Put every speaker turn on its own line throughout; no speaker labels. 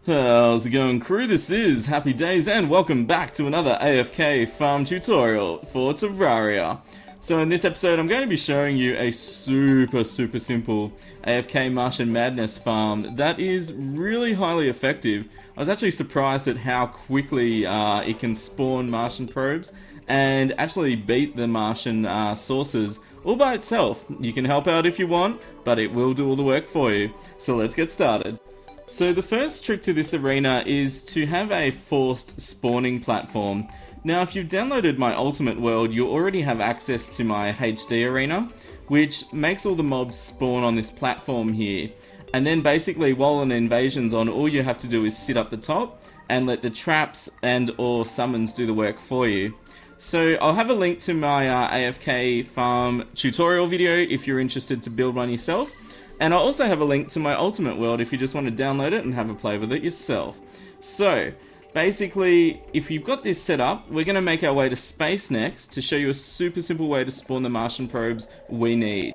How's it going, crew? This is Happy Days and welcome back to another AFK farm tutorial for Terraria. So in this episode I'm going to be showing you a super simple AFK Martian Madness farm that is really highly effective. I was actually surprised at how quickly it can spawn Martian Probes and actually beat the Martian Saucers all by itself. You can help out if you want, but it will do all the work for you. So let's get started. So the first trick to this arena is to have a forced spawning platform. Now if you've downloaded my Ultimate World, you already have access to my HD arena, which makes all the mobs spawn on this platform here. And then basically while an invasion's on, all you have to do is sit up the top and let the traps and or summons do the work for you. So I'll have a link to my AFK farm tutorial video if you're interested to build one yourself. And I'll also have a link to my Ultimate World if you just want to download it and have a play with it yourself. So, basically, if you've got this set up, we're going to make our way to space next to show you a super simple way to spawn the Martian Probes we need.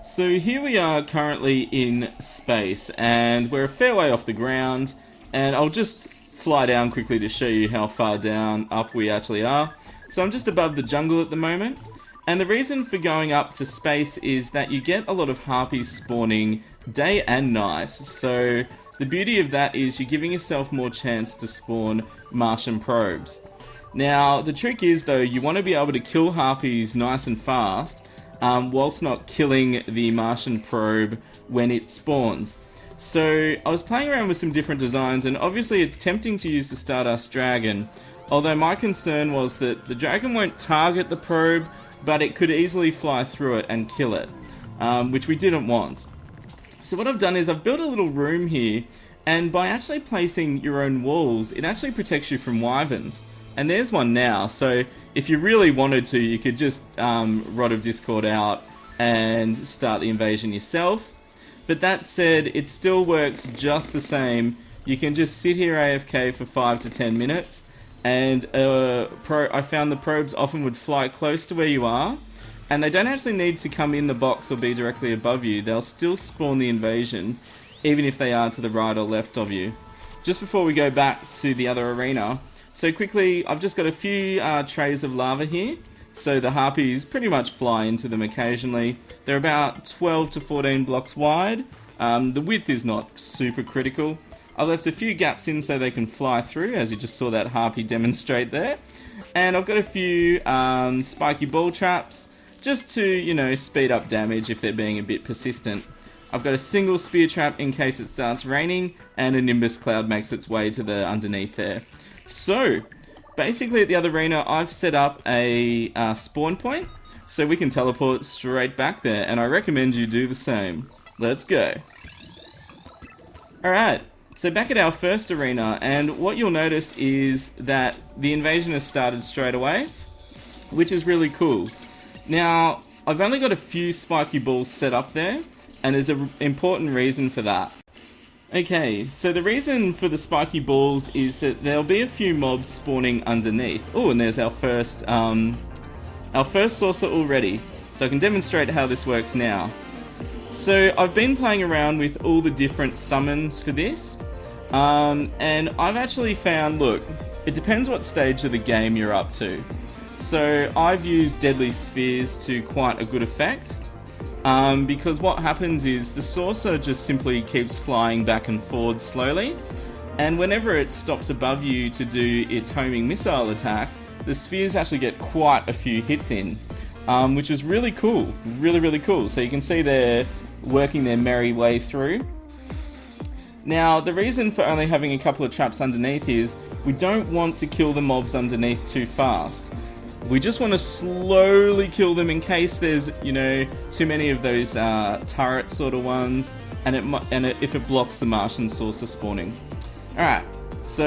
So here we are currently in space, and we're a fair way off the ground, and I'll just fly down quickly to show you how far down up we actually are. So I'm just above the jungle at the moment. And the reason for going up to space is that you get a lot of harpies spawning day and night. So the beauty of that is you're giving yourself more chance to spawn Martian Probes. Now the trick is though, you want to be able to kill harpies nice and fast whilst not killing the Martian Probe when it spawns. So I was playing around with some different designs, and obviously it's tempting to use the Stardust Dragon. Although my concern was that the dragon won't target the probe, but it could easily fly through it and kill it, which we didn't want. So what I've done is I've built a little room here, and by actually placing your own walls, it actually protects you from wyverns. And there's one now, so if you really wanted to, you could just Rod of Discord out and start the invasion yourself. But that said, it still works just the same. You can just sit here AFK for 5 to 10 minutes, and I found the probes often would fly close to where you are, and they don't actually need to come in the box or be directly above you. They'll still spawn the invasion, even if they are to the right or left of you. Just before we go back to the other arena, so quickly, I've just got a few trays of lava here, so the harpies pretty much fly into them occasionally. They're about 12 to 14 blocks wide. The width is not super critical. I left a few gaps in so they can fly through, as you just saw that harpy demonstrate there. And I've got a few spiky ball traps, just to, you know, speed up damage if they're being a bit persistent. I've got a single spear trap in case it starts raining, and a nimbus cloud makes its way to the underneath there. So, basically at the other arena, I've set up a spawn point, so we can teleport straight back there, and I recommend you do the same. Let's go. Alright. So back at our first arena, and what you'll notice is that the invasion has started straight away, which is really cool. Now, I've only got a few spiky balls set up there, and there's an important reason for that. Okay, so the reason for the spiky balls is that there'll be a few mobs spawning underneath. Oh, and there's our first saucer already, so I can demonstrate how this works now. So I've been playing around with all the different summons for this, and I've actually found, look, it depends what stage of the game you're up to. So I've used Deadly Spheres to quite a good effect, because what happens is the saucer just simply keeps flying back and forward slowly, and whenever it stops above you to do its homing missile attack, the spheres actually get quite a few hits in. Which is really cool, really cool. So you can see they're working their merry way through. Now, the reason for only having a couple of traps underneath is we don't want to kill the mobs underneath too fast. We just want to slowly kill them in case there's, you know, too many of those turret sort of ones, and if it blocks the Martian Saucer spawning. Alright, so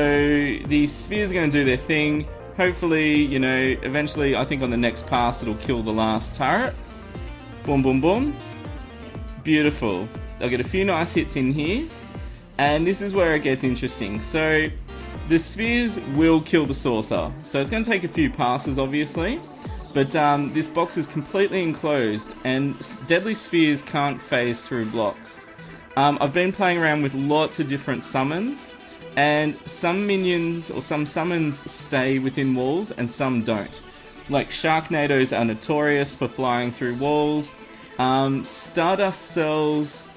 the spheres are going to do their thing. Hopefully, you know, eventually, I think on the next pass it'll kill the last turret. Boom, boom, boom. Beautiful. They'll get a few nice hits in here. And this is where it gets interesting. So, the spheres will kill the saucer. So it's going to take a few passes, obviously. But this box is completely enclosed, and deadly spheres can't phase through blocks. I've been playing around with lots of different summons, And some minions or some summons stay within walls and some don't. Like Sharknadoes are notorious for flying through walls. Stardust cells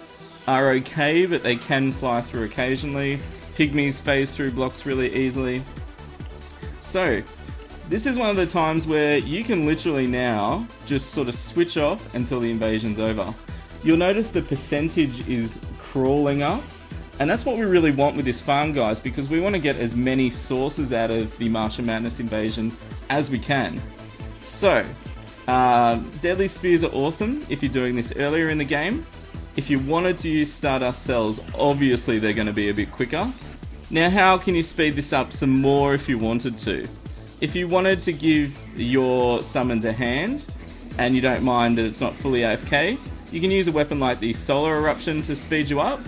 are okay, but they can fly through occasionally. Pygmies phase through blocks really easily. So, this is one of the times where you can literally now just sort of switch off until the invasion's over. You'll notice the percentage is crawling up, and that's what we really want with this farm, guys, because we want to get as many sources out of the Martian Madness invasion as we can. So, Deadly Spheres are awesome if you're doing this earlier in the game. If you wanted to use Stardust Cells, obviously they're going to be a bit quicker. Now, how can you speed this up some more if you wanted to? If you wanted to give your summons a hand, and you don't mind that it's not fully AFK, you can use a weapon like the Solar Eruption to speed you up,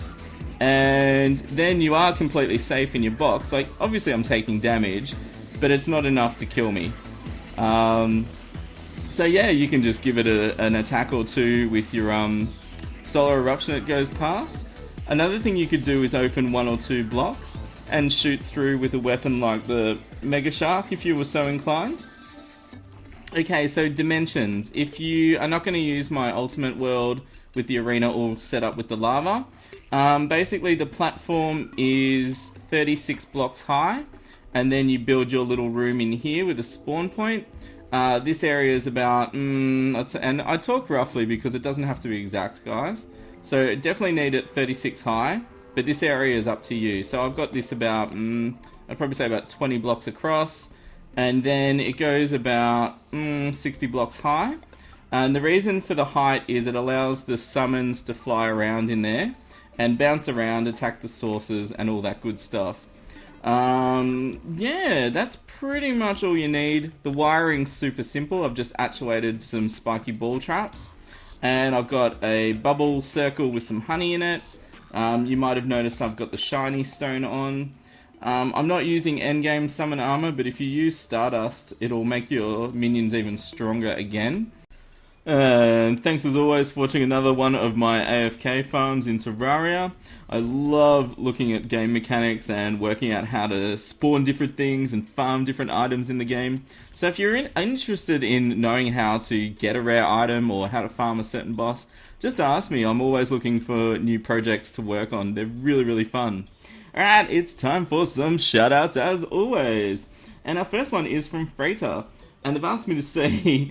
and then you are completely safe in your box. Like, obviously I'm taking damage, but it's not enough to kill me. So yeah, you can just give it an attack or two with your Solar Eruption that goes past. Another thing you could do is open 1 or 2 blocks and shoot through with a weapon like the Mega Shark if you were so inclined. Okay, so dimensions. If you are not going to use my ultimate world with the arena all set up with the lava, basically the platform is 36 blocks high, and then you build your little room in here with a spawn point. This area is about, and I talk roughly because it doesn't have to be exact, guys. So definitely need it 36 high, but this area is up to you. So I've got this about, I'd probably say about 20 blocks across, and then it goes about 60 blocks high. And the reason for the height is it allows the summons to fly around in there and bounce around, attack the sources, and all that good stuff. Yeah, that's pretty much all you need. The wiring's super simple. I've just actuated some spiky ball traps, and I've got a bubble circle with some honey in it. You might have noticed I've got the shiny stone on. I'm not using endgame summon armor, but if you use Stardust, it'll make your minions even stronger again. And thanks as always for watching another one of my AFK farms in Terraria. I love looking at game mechanics and working out how to spawn different things and farm different items in the game. So if you're interested in knowing how to get a rare item or how to farm a certain boss, just ask me. I'm always looking for new projects to work on. They're really, really fun. Alright, it's time for some shoutouts as always. And our first one is from Freighter. And they've asked me to say,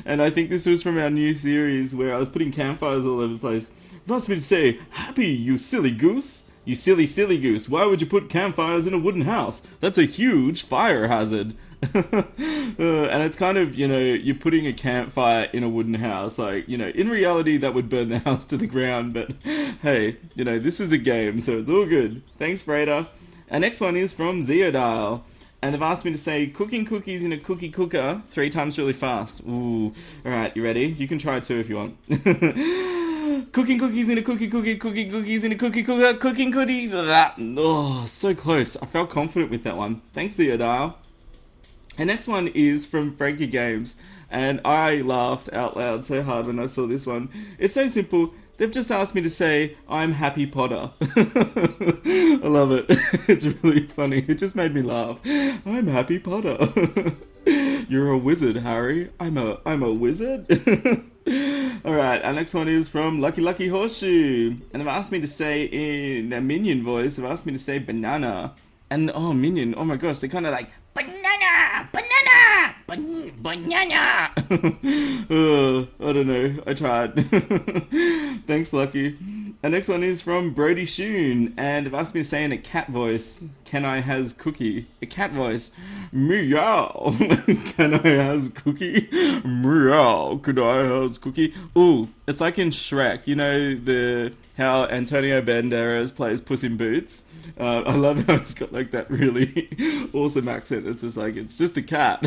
and I think this was from our new series where I was putting campfires all over the place. They've asked me to say, "Happy, you silly goose. You silly, silly goose. Why would you put campfires in a wooden house? That's a huge fire hazard." And it's kind of, you know, you're putting a campfire in a wooden house. Like, you know, in reality that would burn the house to the ground. But hey, you know, this is a game, so it's all good. Thanks, Freighter. Our next one is from Zeodial. And they've asked me to say, cooking cookies in a cookie cooker 3 times really fast. Ooh. Alright, you ready? You can try it too if you want. Cooking cookies in a cooking cookies in a cookie cooker, cooking cookies. Oh, so close. I felt confident with that one. Thanks, Theodile. And next one is from Frankie Games. And I laughed out loud so hard when I saw this one. It's so simple. They've just asked me to say, "I'm Happy Potter." I love it. It's really funny. It just made me laugh. I'm Happy Potter. You're a wizard, Harry. I'm a wizard. Alright, our next one is from Lucky Lucky Horseshoe. And they've asked me to say in a minion voice, they've asked me to say banana. And, oh, minion, oh my gosh, they're kind of like, banana, banana, banana. I don't know, I tried. Thanks, Lucky. Our next one is from Brody Shoon, and they've asked me to say in a cat voice, "Can I has cookie?" A cat voice, meow. Can I has cookie? Meow. Could I has cookie? Ooh, it's like in Shrek, you know how Antonio Banderas plays Puss in Boots? I love how it's got like that really awesome accent. It's just like, it's just a cat.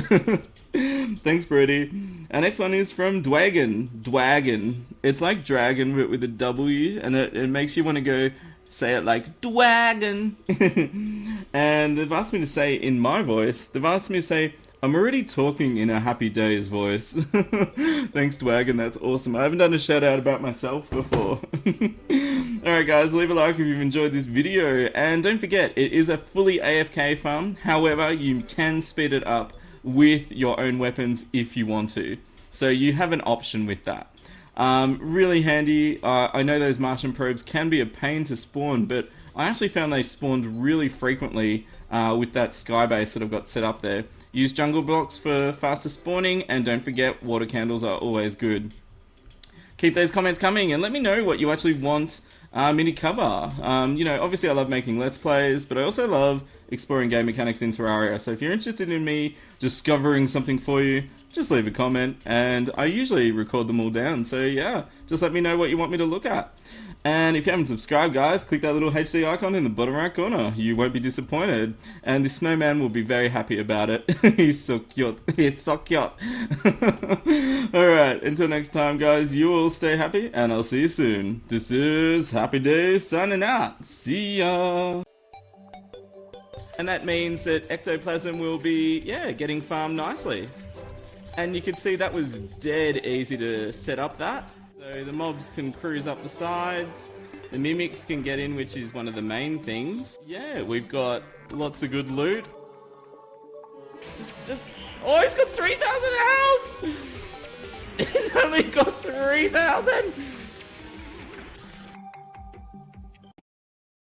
Thanks, Brody. Our next one is from Dwagon. Dwagon. It's like dragon, but with a W, and it makes you want to go say it like Dwagon. And they've asked me to say in my voice, they've asked me to say, I'm already talking in a Happy Days voice. Thanks, Dwagon, that's awesome. I haven't done a shout out about myself before. Alright guys, leave a like if you've enjoyed this video, and don't forget, it is a fully AFK farm. However, you can speed it up with your own weapons if you want to. So you have an option with that. Really handy. I know those Martian Probes can be a pain to spawn, but I actually found they spawned really frequently with that sky base that I've got set up there. Use jungle blocks for faster spawning, and don't forget, water candles are always good. Keep those comments coming, and let me know what you actually want me to cover. You know, obviously I love making Let's Plays, but I also love exploring game mechanics in Terraria, so if you're interested in me discovering something for you, just leave a comment, and I usually record them all down, so yeah, just let me know what you want me to look at. And if you haven't subscribed, guys, click that little HD icon in the bottom right corner. You won't be disappointed. And this snowman will be very happy about it. He's so cute. He's so cute. Alright, until next time, guys, you all stay happy, and I'll see you soon. This is Happy Day signing out. See ya! And that means that ectoplasm will be, yeah, getting farmed nicely. And you can see that was dead easy to set up that. So the mobs can cruise up the sides, the mimics can get in, which is one of the main things. Yeah, we've got lots of good loot. Oh, he's got 3,000 health! He's only got 3,000!